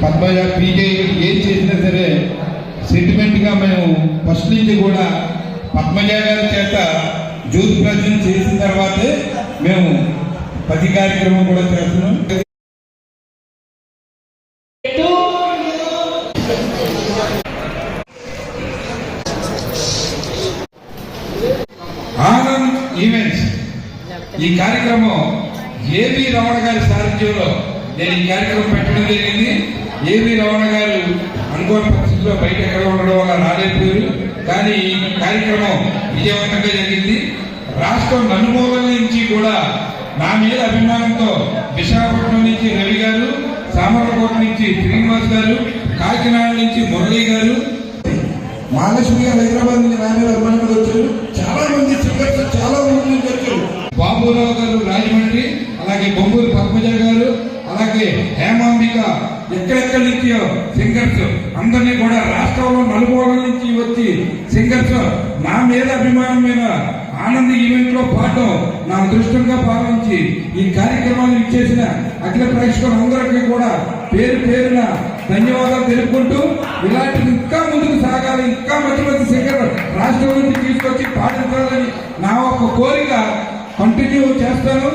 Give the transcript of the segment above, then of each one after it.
Padmaja PJ ఏం చేసినా సరే సెంటిమెంట్గా మేము ఫస్ట్ నుంచి కూడా పద్మజ గారి చేత జ్యోతి ప్రజలు చేసిన తర్వాతే మేము ప్రతి కార్యక్రమం కూడా చేస్తున్నాం. ఆనంద్ ఈవెంట్స్ ఈ కార్యక్రమం ఏబి రమణ గారి సారథ్యంలో నేను ఈ కార్యక్రమం పెట్టడం జరిగింది. ఏబి రమణ గారు అనుకోని పరిస్థితుల్లో బయట ఎక్కడ ఉండడం వల్ల రాలేకపోయారు. కానీ ఈ కార్యక్రమం విజయవంతంగా జరిగింది. రాష్ట్రం నలుమూలల నుంచి కూడా నా మీద అభిమానంతో విశాఖపట్నం నుంచి రవి గారు, సామర్లకోట నుంచి శ్రీనివాస్ గారు, కాకినాడ నుంచి మురళి గారు, మహాలక్ష్మి గారు హైదరాబాద్ నుంచి నా మీద అభిమానంగా వచ్చారు. చాలా మంది సింగర్స్ చాలా ఊరి నుంచి వచ్చారు. బాబురావు గారు రాజమండ్రి, అలాగే బొమ్మూరు పద్మజ గారు, అలాగే హేమాంబిక, ఎక్కడెక్కడి నుంచి సింగర్స్ అందరినీ కూడా రాష్ట్రంలో నలుమూలల నుంచి వచ్చి సింగర్స్ నా మీద అభిమానం మీద ఆనంద్ ఈవెంట్ లో పాటు నా అదృష్టంగా భావించి ఈ కార్యక్రమాన్ని ఇచ్చేసిన అఖిల ప్రేక్షకులందరికీ కూడా పేరు పేరున ధన్యవాదాలు తెలుపుకుంటూ ఇలాంటి ఇంకా ముందుకు సాగాలి, ఇంకా మంచి మంచి సింగర్ రాష్ట్రం నుంచి తీసుకొచ్చి పాటించాలని నా ఒక కోరిక కంటిన్యూ చేస్తాను.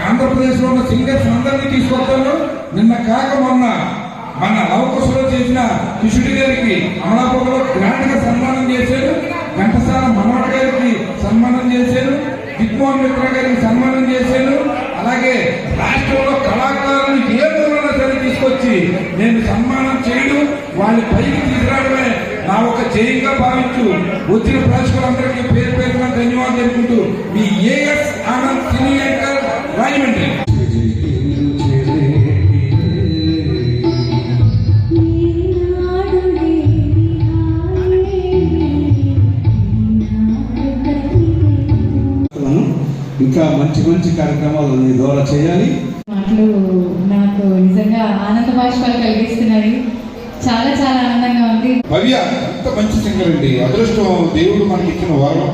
ఆంధ్రప్రదేశ్ లో ఉన్న సింగర్స్ అందరినీ తీసుకొస్తాను. నిన్న కాక మొన్న మన లవకుశలో చేసిన కిషుడి గారికి అమలాపురంలో గ్రాండ్ గా సన్మానం చేశారు. ఘంటసాల మనోహర్ గారికి సన్మానం చేశారు. దిగ్మోహన్ మిత్ర గారికి సన్మానం చేశాను. అలాగే రాష్ట్రంలో కళాకారులను ఏ మూలన సరే తీసుకొచ్చి నేను సన్మానం చేయడం, వాళ్ళ పైకి తీసుకురావడమే నా ఒక జయంగా భావించు వచ్చిన ప్రేక్షకులందరికీ పేరు పేరున ధన్యవాదాలు తెలుపుకుంటూ మీ ఏఎస్ ఆనంద్ సినీ యాంకర్ రాజమండ్రి. ఇంకా మంచి మంచి కార్యక్రమాలు నీ ద్వారా చేయాలి. మాటలు నాకు నిజంగా ఆనంద బాష్పాలు కలిగిస్తున్నాయి. చాలా చాలా ఆనందంగా ఉంది. భవ్య అంత మంచి సింగర్ అండి. అదృష్టం దేవుడు మనకి ఇచ్చిన వరం.